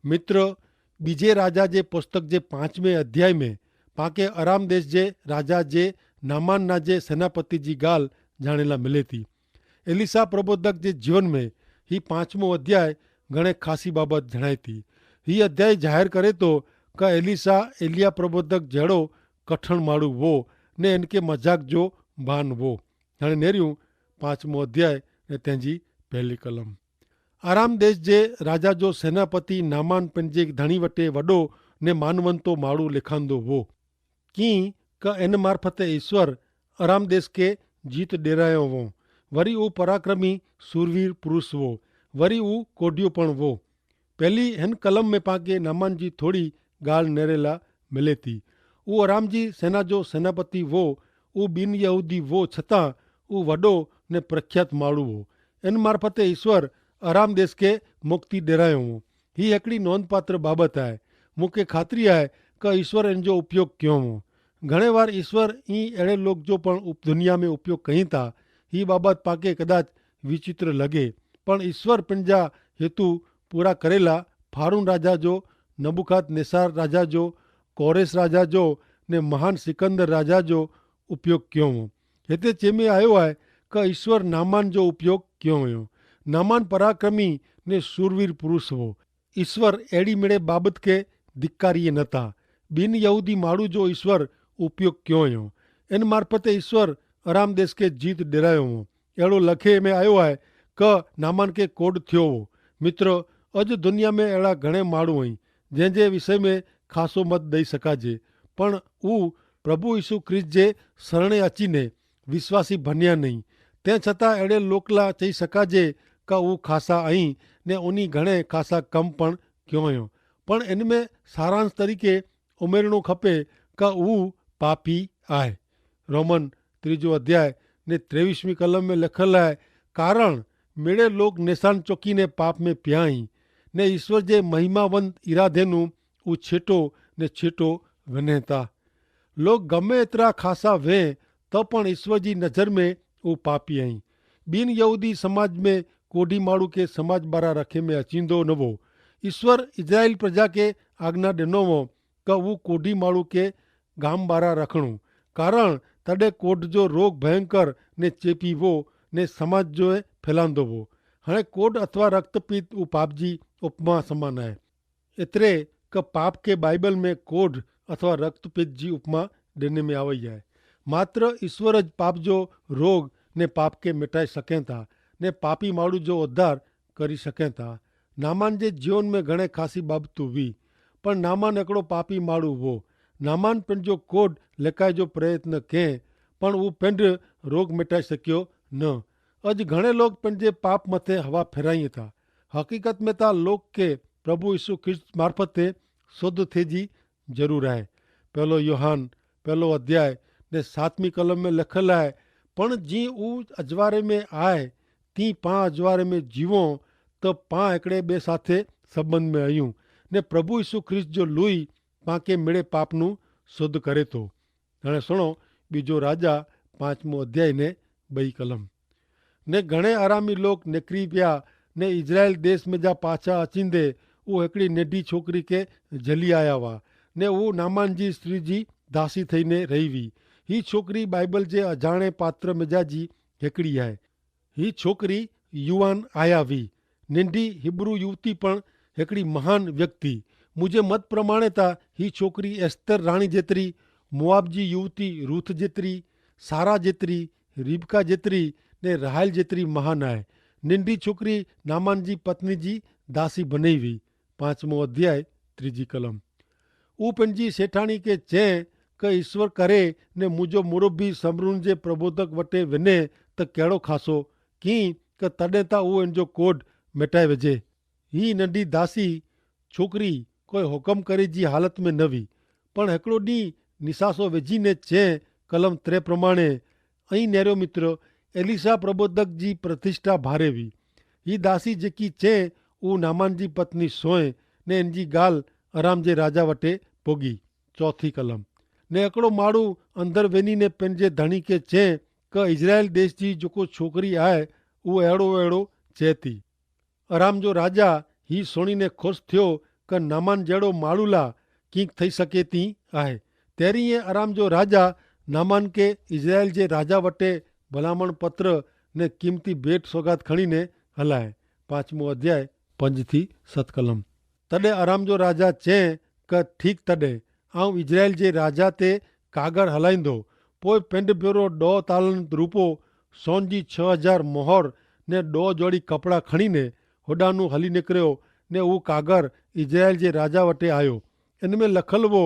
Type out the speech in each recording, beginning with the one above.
मित्र, बीजे राजा जे पुस्तक जे 5वें अध्याय में पाके अराम देश जे राजा जे नामान ना जे सेनापति जी गाल जानेला मिले थी। एलिसा प्रबोधक जे जीवन में ही 5मो अध्याय घणे खासी बाबत जणाए थी। ही अध्याय जाहिर करे तो का एलिसा एलिया प्रबोधक जड़ो कठण माड़ू वो ने इनके मजाक जो बान वो। हाणे नेरियूं 5मो अध्याय ने तेंजी पहली कलम। आराम देश जे राजा जो सेनापति नामान पंहिंजे धणी वटे वॾो ने मानवंतो माण्हू लिखांदो हो। कीं का इन मार्फत ईश्वर आराम देश के जीत ॾेरायो हो। वरी ऊ पराक्रमी सूरवीर पुरुष हो। वरी ऊ कोडियोपण हो। पहली हिन कलम में पाके नामान जी थोड़ी गाल नेरेला मिले थी। ऊ आराम जी सेना जो सेनापति वो। ऊ बिन यहूदी वो छतां ऊ वॾो ने प्रख्यात माण्हू हो। इन मार्फत ईश्वर आराम देश के मुक्ति ॾेरायो हो। ही हिकिड़ी नोंधपात्र बाबत आहे। मूंखे खातिरी आहे का ईश्वर इन जो उपयोग कयो हो। घणे बार ईश्वर ई अहिड़े लोग जो पण दुनिया में उपयोग कई था। ही बाबत पाके कदाच विचित्र लगे, पण ईश्वर पंहिंजा हेतु पूरा करेला फारून राजा जो, नबुखात नेसार राजा जो, कोरेस राजा जो ने महान सिकंदर राजा जो उपयोग कयो हो। हिते चेमे आयो आहे का ईश्वर नामान जो उपयोग कयो हुयो। नामान पराक्रमी ने सूरवीर पुरुष हो। ईश्वर अहिड़ी मिड़े बाबत के धिक्कारीए नथा। बिन यहूदी माण्हू जो ईश्वर उपयोग कयो हुयो। इन मार्फत ईश्वर आराम देश के जीत ॾेरायो हो। अहिड़ो लखे में आयो आहे का नामान के कोड थियो हो। मित्र, अॼु दुनिया में अहिड़ा घणे माण्हू आहिनि जंहिंजे विषय में ख़ासो मत ॾेई सघाजे, पण ऊ प्रभु यीशु ख्रिस्त जे शरणे अचीने विश्वासी बनिया नहीं। तंहिं छतां अहिड़े लोक ला चई सघाजे का ऊ ख़ासा आहीं ने उन्ही घणे ख़ासा कम पण कयो हुयो। पण इन में सारांश तरीके उमेरणो खपे का ऊ पापी आहे। रोमन 3 अध्याय ने 23वीं कलम में लिखल है, कारण मेरे लोग निशान चौकी ने पाप में पियाई ने ईश्वर जे महिमावंत इरादे नू ऊ छेटो ने छेटो वने था। लोग गमे एतरा खासा वे तो पण ईश्वर जी नज़र में ऊ पापी आई। बिन यहूदी समाज में कोडी माड़ू के समाज बारा रखे में अचींदो न वो। ईश्वर इज़राइल प्रजा के आज्ञा ॾिनो हो का वो कोडी माड़ू के गाम बारा रखणो, कारण तॾे कोड जो रोग भयंकर ने चेपी वो ने समाज जो फैलांदो हो। हाणे कोड अथवा रक्तपीत ऊ पाप जी उपमा समान है। एतिरे का पाप के बाइबल में कोड अथवा रक्तपीत जी उपमा ॾिने में आई है। मात्र ईश्वर पाप जो रोग ने पाप के मिटाए सकें था ने पापी माण्हू जो उद्धार करी सकें था। नामान जे जीवन में घणे खासी बाबतूं हुई, पर नामान हिकिड़ो पापी माण्हू हो। नामान पंहिंजो कोड लिकाए जो प्रयत्न कयईं, पण हू पंहिंजो रोग मिटाए सकियो न। अॼु घणे लोग पंहिंजे पाप मथे हवा फेराइनि था। हक़ीक़त में त लोक के प्रभु यीशु ख्रिस्त मार्फत शुद्ध थिए जी ज़रूर आहे। पहलो योहान 1 अध्याय ने 7वीं कलम में लिखल आहे, पण जी ऊ अजवारे में आए ती पां अजवारे में जीवो तो पां हिकिड़े ॿिए साथे संबंध में आहियूं ने प्रभु यीशु ख्रिस्त जो लुई पाके मिड़े पाप नू शुद्ध करे थो। हाणे सुनो बीजो राजा 5मो अध्याय ने 2 कलम। ने घणे आरामी लोग निकिरी पिया ने इज़राइल देश में जा पाछा अचींदे वो हिकिड़ी नेडी छोकिरी के झली आया हुआ ने वो नामान जी स्त्री जी दासी थईने रही हुई। ही छोकिरी बाइबल जे अजाणे पात्र मिजाजी हिकिड़ी आहे। ही छोकिरी युवान आया हुई। नंढी हिब्रू युवती पण हिकिड़ी महान व्यक्ति। मुझे मत प्रमाणे था ही छोकिरी एस्तर राणी जेतरी, मुआब जी युवती रूथ जेतरी, सारा जेतरी, रिबका जेतरी ने राहल जेतरी महान आहे। नंढी छोकिरी नामान जी पत्नी जी दासी बनी हुई। 5मो अध्याय 3 कलम। ऊ पंहिंजी सेठाणी के चए क ईश्वर करे ने मुंहिंजो मुरबी समरून जे प्रबोधक वटे वञे त कहिड़ो ख़ासो कीं क तॾहिं त उहो इन जो कोड मिटाए विझे। ही नंढी दासी छोकिरी कोई हुकम करे जी हालत में न हुई, पण हिकिड़ो ॾींहुं निसासो विझी ने चए कलम 3 प्रमाणे ऐं नेरियो मित्र एलिसा प्रबोधक जी प्रतिष्ठा भारे हुई। ही दासी जेकी चए ऊ नामान जी पत्नी सोए ने इन जी ॻाल्हि आराम जे राजा वटे पुगी। 4 कलम। ने हिकिड़ो माण्हू अंदरि वञी ने पंहिंजे धणी खे चए क इज़राइल देश जी जेको छोकिरी आहे उहो अहिड़ो अहिड़ो चए थी। आराम जो राजा ही सुणी ने ख़ुशि थियो કે નામાન જહેड़ो माड़ूला कींक थई सघे थी आहे। तेरीं अराम जो राजा नामान के इज़राइल जे राजा वटे भलामण पत्र ने कीमती भेट सौगात खणीने हलाए। 5मो अध्याय 5 थी 7 कलम। तॾहिं अराम जो राजा चए क ठीक तॾहिं आऊं इज़राइल जे राजा ते कागर हलाईंदो। पोइ पिंड भेरो 2 तालंत रूपो, सोन जी 6000 मोहर ने 2 जोड़ी कपड़ा खणीने होॾानू हली निकिरियो ने उहो कागर इज़राइल जे राजा वटे आयो। इन में लखल हो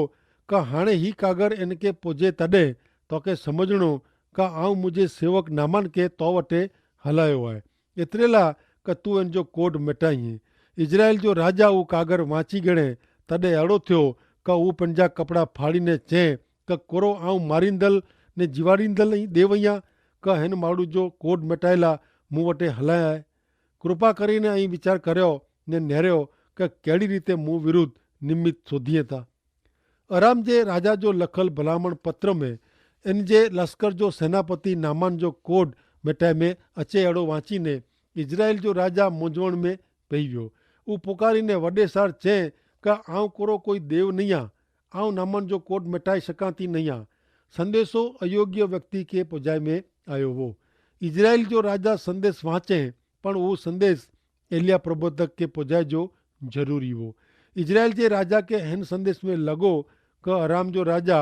का हाणे ही कागर इनके पुजे तॾहिं तोखे सम्झणो का आऊं मुंहिंजे सेवक नामान के तो वटे हलायो आहे, एतिरे लाइ क तूं इन जो कोड मिटाईं। इज़राइल जो राजा उहो कागर वाची ॻणे तॾहिं अहिड़ो थियो क उहो पंहिंजा कपिड़ा फाड़ीने चए क कोरो आऊं मारींदल ने जीवाड़ींदल ई ॾे वई आहियां क हिन माण्हू जो कोड मिटाए ला मूं वटे हलाया आहे। कृपा करीने ऐं वीचार करियो ने निहारियो क कहिड़ी रीते मूं विरुद्ध निमित सोधीअ था। अराम जे राजा जो लखल भलामण पत्र में इन जे लश्कर जो सेनापति नामान जो कोड मिटाए में अचे अहिड़ो वांचीने इज़राइल जो राजा मुंझवण में पई वियो। उहो पुकारीने वॾे सार चए क आऊं कोरो कोई देव नहीं आ, आऊं नामान जो कोड मिटाए सघां थी नहीं आ। संदेशो अयोग्य व्यक्ति के पुजाए में आयो हो। इज़राइल जो राजा संदेश वांचे पण उहो संदेश एलिया प्रबोधक के पुजाए जो ज़रूरी हो। इज़राइल जे राजा के हिन संदेश में लॻो क अराम जो राजा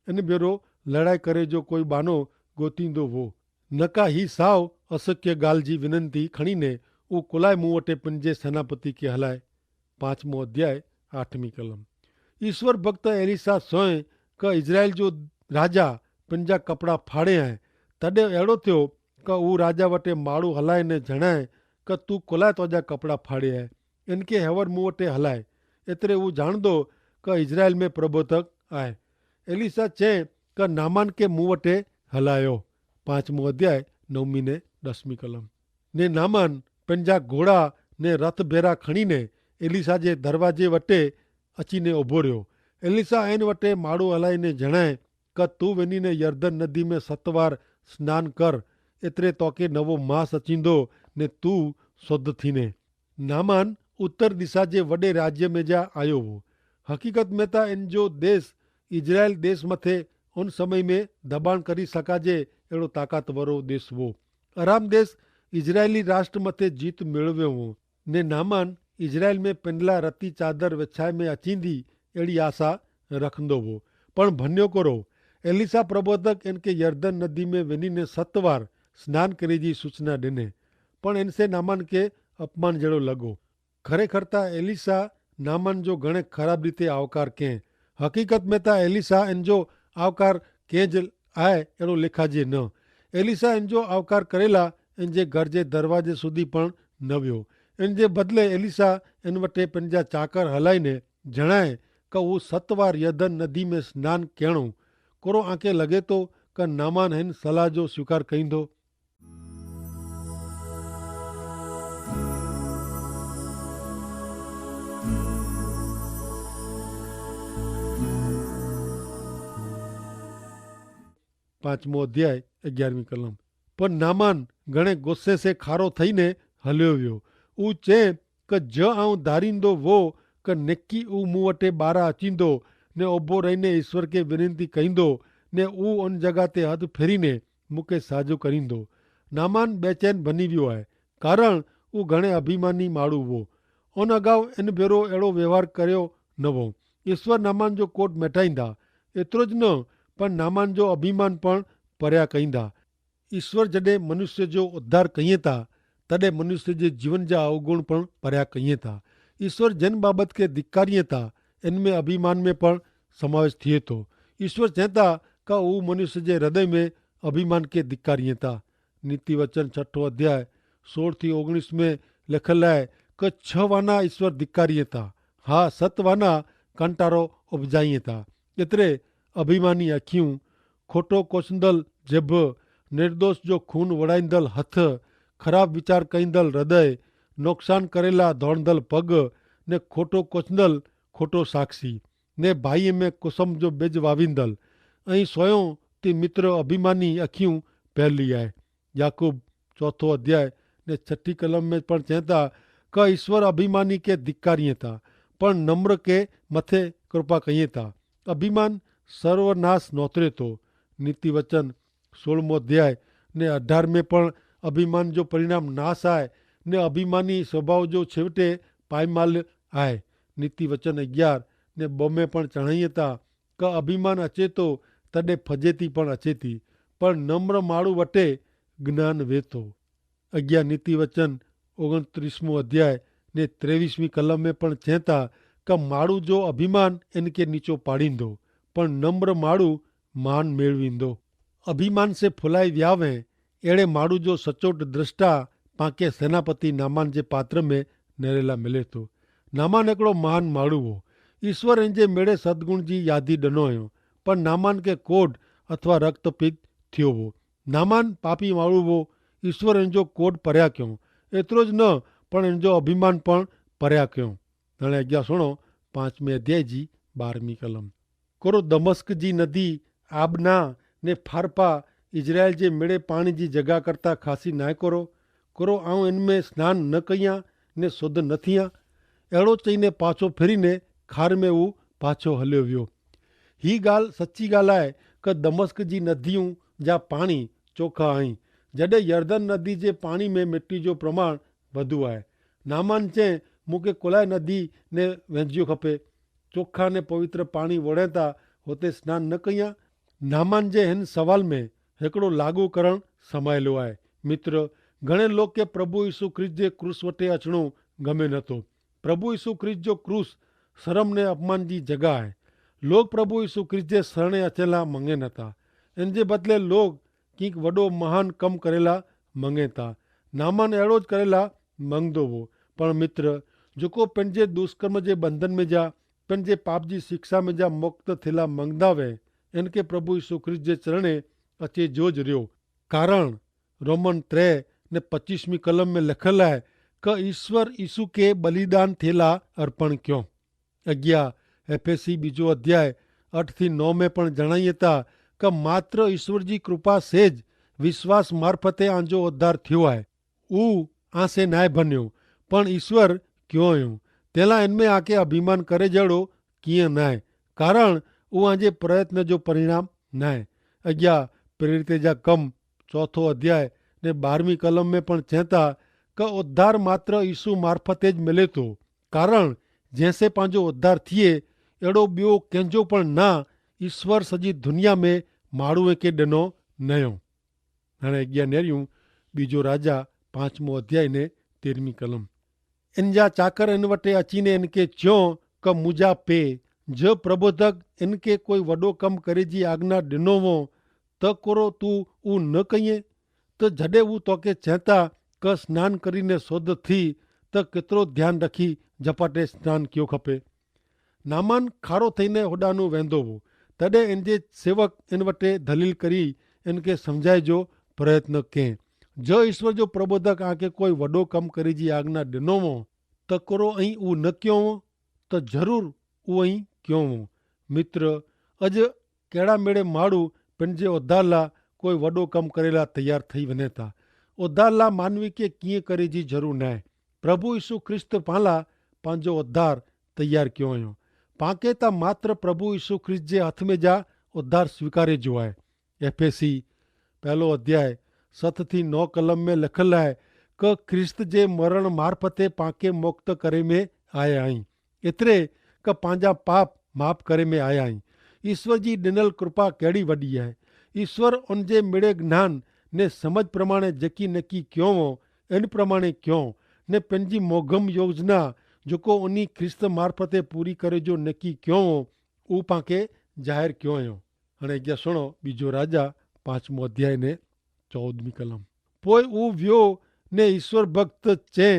इन भेरो लड़ाई करे जो कोई बानो गोतींदो हो। न का ही साव असक्य ॻाल्हि जी विनंती खणीने उहो कुलाए मूं वटे पंहिंजे सेनापति के हलाए। 5मो अध्याय 8वीं कलम। ईश्वर भक्त एलिसा सोए क इज़राइल जो राजा पंहिंजा कपिड़ा फाड़े आए। तॾहिं अहिड़ो थियो क उहो राजा वटे माण्हू हलाए ने जणाए क तूं कुलाए तुंहिंजा कपिड़ा फाड़े आए, इनके हेवर मूं वटे हलाए। एतिरे उहो ॼाणंदो क इज़राइल में प्रबोधक आहे। एलिसा चए क नामान के मूं वटे हलायो। 5मो अध्याय 9वीं ने 10वीं कलम। ने नामान पंहिंजा घोड़ा ने रथ भेरा खणीने एलिसा जे दरवाजे वटे अचीने उभो रहियो। एलिसा आइन वटे माण्हू हलाईने जणाए क तूं वञीने यरदन नदी में 7 बार सनानु कर, एतिरे तोखे नवो मास अचींदो ने तूं शुद्ध थीने। नामान उत्तर दिशा जे वॾे राज्य में जा आयो हो। हक़ीक़त में त इन जो देश इज़राइल देश मथे उन समय में दबाण करी सघाजे अहिड़ो ताक़तवरो देश हो। अराम देश इज़राइली राष्ट्र मथे जीत मेळवियो हो ने नामान इज़राइल में पिंडला रती चादर विछाए में अचींदी अहिड़ी आशा रखंदो हो। पण भन्यो करो एलिसा प्रबोधक इनके यरदन नदी में वञीने 7 बार स्नान करे जी सूचना ॾिने, पण इनसे नामान के अपमान जहिड़ो लॻो। खरेखर त एलिसा नामान जो घणे ख़राब रीते आवकार कयईं। हक़ीक़त में त एलिसा इन जो आवकार कंहिं जे आहे अहिड़ो लिखाजे न। एलिसा इन जो आवकार करेला इन जे घर जे दरवाजे सुधी पण न वियो। इन जे बदिले एलिसा इन वटे पंहिंजा चाकर हलाईने जणाए क उहो 7 बार यरदन नदी में सनानु करणो। कोरो आंखे लॻे थो क नामान हिन सलाह जो स्वीकार कईंदो। पांचमो अध्याय 11वीं कलम। पर नामान घणे गुस्से से खारो थईने हलियो वियो। ऊ चए क ज आऊं धारींदो वो क निकी ऊ मूं वटे ॿारहं अचींदो ने उभो रहीने ईश्वर के विनंती कईंदो ने ऊ उन जगह ते हथ फेरीने मूंखे साजो करींदो। नामान बेचैन बनी वियो आहे, कारण ऊ घणे अभिमानी माण्हू हो। उन अगाऊ इन भेरो अहिड़ो व्यवहार करियो न हो। ईश्वर नामान जो कोट मिटाईंदा। एतिरो ज न पर नामान जो अभिमान पण परिया कईंदा। ईश्वर जॾहिं मनुष्य जो उद्धार कईं था तॾहिं मनुष्य जे जीवन जा अवगुण पण परिया कईं था। ईश्वर जिन बाबति खे धिकारीअ था इन में अभिमान में पण समावेश थिए थो। ईश्वर चए था का हू मनुष्य जे हृदय में अभिमान के धिकारीअ था। नीति वचन 6 अध्याय 16 थी 19 में लिखल आहे क 6 वाना ईश्वर धिकारीअ था, हा 7 वाना कंटारो उपजाईअ था। एतिरे अभिमानी अखियूं, खोटो कोसंदल ज़िभ, निर्दोष जो खून वड़ाईंदल हथ, ख़राब वीचार कईंदल हृदय, नुक़सान करेला दौड़ंदल पग ने खोटो कोसंदल खोटो साक्षी ने भाईअ में कुसम जो बिज वावींदल ऐं सोयों ती मित्र अभिमानी अखियूं पहली आहे। याकूब 4 अध्याय ने 6 कलम में पण चए था क ईश्वर अभिमानी के धिकारीअ था पण नम्र के मथे कृपा कहिए था। अभिमान सर्वनाश नोतरे तो। नीति वचन 16मो अध्याय ने 18 में पण अभिमान जो परिणाम नाश आए ने अभिमानी स्वभाव जो छेवटे पायमाल आए। नीति वचन 11 ने 2 में पण चढ़ाइए था कि अभिमान अचे तो तडे फजेती पण अचे थी, पर नम्र माणू वटे ज्ञान वेतो। 11 नीति वचन 29मो अध्याय ने 23મી कलम में पण चेता कि माणू जो अभिमान इनके नीचो पाड़ींदो, पण नम्र माणू मान मेळवींदो। अभिमान से फुलाई व्यावे एड़े माणू जो सचोट दृष्टा पाके सेनापति नामान जे पात्र में नेरेला मिले तो। नामान एकड़ो महान माणू हो। ईश्वर इन जे मेड़े सदगुण जी यादी ॾिनो हुयो, पर नामान के कोड अथवा रक्तपित थियो हो। नामान पापी माणू हो। ईश्वर इन जो कोड पर्या क्यों। एतिरो ज न पण इन जो अभिमान पण पर्या क्यों। हाणे अॻियां सुणो 5वें अध्याय जी 12મી कलम। कोरो दमस्क जी नदी आबना ने फारपा इजराइल जे मेड़े पाणी जी जगह करता खासी नाए कोरो आऊं इनमें स्नान न कयां ने शुद्ध न थियां। अहिड़ो चईने पाछो फिरीने खार में हू पाछो हलियो वियो। ही ॻाल्हि सची ॻाल्हि आहे कि दमस्क जी नदियूं जा पाणी चोखा आहिनि, जॾहिं यर्दन नदी जे पाणी में मिटी जो प्रमाण वधु आहे। नामान चए मूंखे कुलाय नदी ने वेझियो खपे, चोखा ने पवित्र पाणी वणे था हुते स्नान न कयां। नामान जे हिन सवाल में हिकिड़ो लागू करणु समायलो आहे। मित्र, घणे लोग के प्रभु यीशु ख्रिस्त जे क्रूस वटे अचणो गमे नथो। प्रभु यीशु ख्रिस्त जो क्रूस शर्म ने अपमान जी जगह आहे। लोग प्रभु यीशु ख्रिस्त जे शरणे अचेला मंगे नथा। इन जे बदले लोग कंहिं वॾो महान कमु करेला मंगे था। नामान अहिड़ो ज करेला मंगदो हो। पर मित्र, जेको पंहिंजे दुष्कर्म जे बंधन में जा पंहिंजे पाप जी शिक्षा में जा मुक्त थियला मंगदा वे, इनके प्रभु यीशु ख्रिस्त जे चरणे अचे जो ज रहियो। कारण रोमन 3 ने 25મી कलम में लिखल आहे कि ईश्वर यीशु के बलिदान थियला अर्पण क्यों। अॻियां एफएसी 2 अध्याय 8 થી 9 में पण जणाइए था कि मात्र ईश्वर जी कृपा सेज विश्वास मार्फते आंजो उद्धार थियो आहे। ऊ आसे नाए बन्यो, पण ईश्वर क्यों हुयो। तेला इनमें आके अभिमान करे जड़ो कीअं नाहे, कारण ऊ आंजे प्रयत्न जो परिणाम नाहे। अॻियां प्रेरित जा कम 4 अध्याय ने 12મી कलम में पण चेता कि उद्धार मात्र यीशु मार्फते ज मिले तो, कारण जैसे पंहिंजो उद्धार थिए अहिड़ो ॿियो कंहिंजो पण ना ईश्वर सॼी दुनिया में माण्हूअ खे ॾिनो नयो। हाणे अॻियां नेरियूं 2 राजा 5मो अध्याय ने 13મી कलम। इन जा चाकर इन वटे अचीने इनके च्यों कि मुंहिंजा पे जो प्रबोधक इनके कोई वॾो कमु करे जी आज्ञा ॾिनो हो त कोरो तूं ऊ न कईं, त जॾहिं हू तोखे चेता कि स्नान करीने शुद्ध थी त केतिरो ध्यानु रखी झपाटे स्नान कयो खपे। नामान खारो थईने होॾानो वेंदो हो। तॾहिं इन जे सेवक इन वटे दलील करी इनके सम्झाए जो प्रयत्न कयईं। जो ईश्वर जो प्रबोधक आके कोई वॾो कमु करे जी आज्ञा ॾिनो हो त कोरो ऐं ऊ न कयो हो त ज़रूरु उहो ई कयो हो। मित्र, अॼु कहिड़ा मेड़े माण्हू पंहिंजे उद्धार लाइ कोई वॾो कमु करे लाइ तयारु थी वञे था। उद्धार लाइ मानवी खे कीअं करे जी ज़रूरु न आहे। प्रभु यीशु ख्रिस्त पाण लाइ पंहिंजो उद्धार तयारु कयो हुयो। पाके त मात्र प्रभु यीशु ख्रिस्त जे हथ में जा उद्धार स्वीकारे जो आहे। एफएसी 1 अध्याय 7 થી 9 कलम में लिखल आहे कि ख्रिस्त जे मरण मार्फते पाके मुक्त करे में आया आहियूं, एतिरे कि पंहिंजा पाप माफ़ करे में आया आहियूं। ईश्वर जी ॾिनल कृपा कहिड़ी वॾी आहे। ईश्वर उन जे मिड़े ज्ञान ने समझ प्रमाणे जेकी नकी क्यों हो इन प्रमाणे क्यों ने पंहिंजी मोघम योजना जेको उन ख्रिस्त मार्फते पूरी करे जो नकी क्यों हो ऊ पाके ज़ाहिर क्यों हुयो। हाणे अॻियां सुणो 2 राजा 5मो अध्याय ने 14મી कलम। पोइ ऊ वियो ने ईश्वर भक्त चए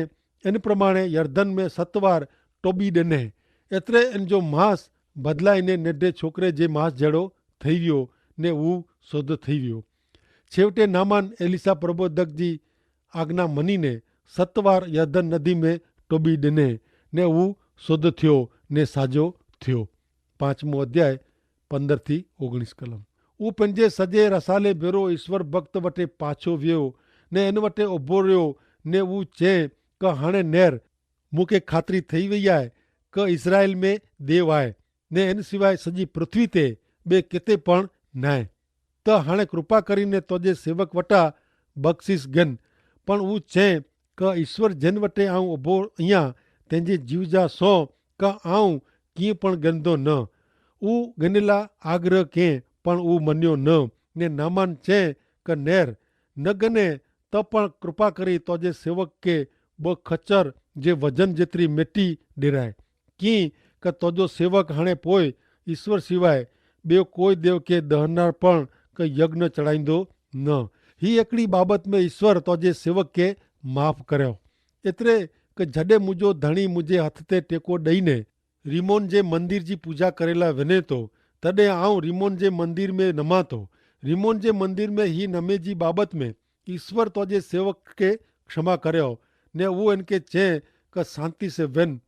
इन प्रमाणे यर्दन में 7 बार टोबी ॾिने, एतिरे इन जो मांस बदिलाईने नंढे छोकिरे जे मांस जहिड़ो थी वियो ने हू शुद्ध थी वियो। छेवटे नामान एलिसा प्रबोधक जी आज्ञा मञीने 7 बार यर्दन नदी में टोबी ॾिने ने हू शुद्ध थियो ने साजो थियो। 5मो अध्याय 15 થી 19 कलम। ऊ पंहिंजे सॼे रसाले भेरो ईश्वर भक्त वटे पाछो वियो ने इन वटे उभो रहियो ने ऊ चए कि हाणे नेर मूंखे ख़ातिरी थी वई आहे કે ઇઝરાયલ में દેવ આય ને એની સિવાય સજી પૃથ્વી તે બે કેતે પણ નાય તો હાણે કૃપા કરીને તો જે સેવક વટા બક્ષિસ ગન પણ હું ચે કે ઈશ્વર જન વટે આવું ઉભો અહીંયા તેંજી જીવજા સો કે આવું કી પણ ગંદો ન હું ગનેલા આગ્રહ કે પણ હું મન્યો ન ને નામાન ચે કે નેર ન ગને તો પણ કૃપા કરી તો જે સેવક કે બ ખચ્ચર જે વજન જેતરી મેટી ડેરાય કી કે તો જો સેવક હાણે પોય ઈશ્વર સિવાય બે કોઈ દેવ કે દહનાર પણ કે યજ્ઞ ચડાईंदो ન ही एकड़ी बाबत में ईश्वर तो जे सेवक के माफ़ करो एतरे कि जडे मुझो धणी मुझे हथ ते टेको दईने रिमोन जे मंदिर जी पूजा करेला वने तो तडे आऊं रिमोन जे मंदिर में नमातो रिमोन जे मंदिर में ही नमे जी बाबत में ईश्वर तो जे सेवक के क्षमा कर्यो ने वो इनके चे कि शांति से वेन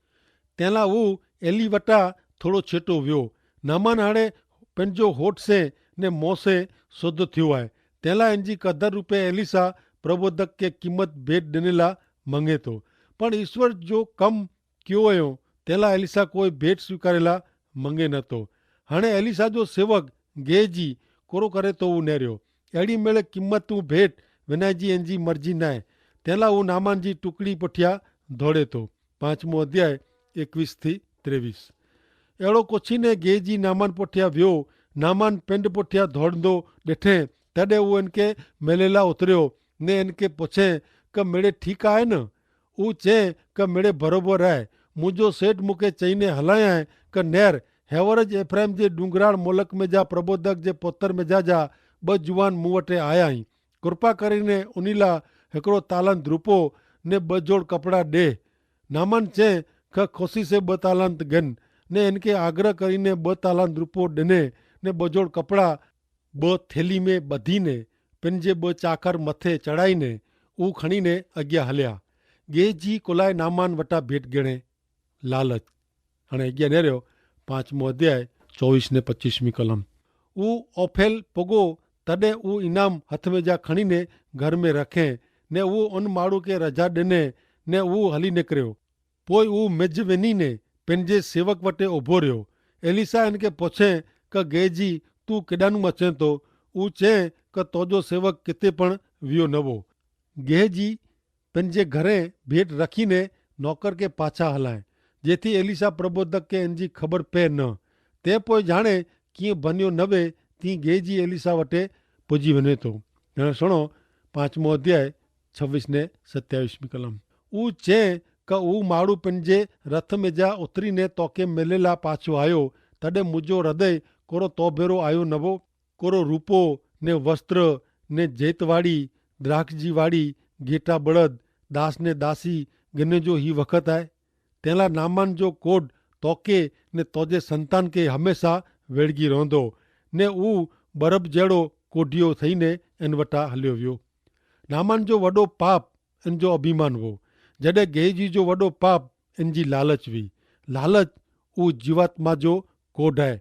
तेला वो एली वटा थोड़ो छेटो व्यो नामान हाणे पंहिंजो होठ से ने मोह से शुद्ध थियो है तेला इनजी कदर रूपे एलिसा प्रबोधक के कीमत भेट दिनेला मंगे तो पण ईश्वर जो कम क्यों आयो तेला एलिसा कोई भेट स्वीकारेला मंगे न तो हाणे एलिसा जो सेवक गेजी कोरो करे तो वो नेरियो एड़ी मेले कीमत तू भेट विनायजी एनजी मर्जी नाय तेला वो नामान जी टुकड़ी पुठिया दौड़े तो 5मो अध्याय 21-23 एड़ो कोची ने गेजी नामान पुठिया व्यो नामान पिंड पुठिया दौड़ंदो ॾिठे तॾहिं वो इनके मेलेला उतरियो ने इनके पुछे कि मेरे ठीक आहे न ऊ चे कि मेरे बरोबर आहे मुंहिंजो सेठ मूंखे चईने हलाया आहे कि नेर हेवरज एफ्राइम जे डूंगराड़ मुल्क में जा प्रबोधक जे पुत्र में जा ब जुवान मूं वटि आया आहीं कृपा करीने उनी ला हिकिड़ो तालंत रूपो ने ब जोड़ कपड़ा ॾे नामन चे कि खुशी से 2 तालंत गन ने इनके आग्रह करीने 2 तालंत रूपो ॾिने ने 2 जोड़ कपड़ा 2 थेली में ॿधीने पंहिंजे 2 चाकर मथे चढ़ाईने ऊ खणीने अॻियां हलिया गेजी कुलाए नामान वटा भेट गिणे लालच हाणे अॻियां नेरियो 5मो अध्याय 24 ने 25वीं कलम ऊ ओफेल पुगो तॾहिं ऊ इनाम हथ में जा खणीने घर में रखे ने ऊ उन माण्हू खे रजा ॾिने ने ऊ हली निकिरियो पोइ ऊ मिज वञीने पंहिंजे सेवक वटि उभो रहियो एलिसा इनखे पुछे कि गेजी तू केॾांहुं अचे थो ऊ चए कि तुंहिंजो सेवक किथे पण वियो न हो गेजी पंहिंजे घरे भेट रखीने नौकर के पाछा हलाए जेथी एलिसा प्रबोधक के इनजी ख़बर पए न ते पोइ जाणे कीअं बनियो न वे तीअं गेजी एलिसा वटि पुॼी वञे थो हाणे सुणो 5मो अध्याय 26 ने 27वीं कलम ऊ चए कि ऊ माण्हू पंहिंजे रथ में जा उतरीने तोखे मिलेला पाछो आयो तॾहिं मुंहिंजो हृदय कोरो तो भेरो आयो न हो कोरो रूपो ने वस्त्र ने जेतवाड़ी द्राक्ष जी वाड़ी घेटा बड़द दास ने दासी गिने जो ही वक़्त आहे तेला नामान जो कोड तोके ने तोजे संतान के हमेशा वेड़गी रहंदो ने ऊ बरब जहिड़ो कोडियो थईने इन वटा हलियो वियो नामान जो वॾो पाप इन जो अभिमान हो जॾहिं गेजी जो वॾो पाप इन जी लालच हुई लालच ऊ जीवात्मा जो कोड आहे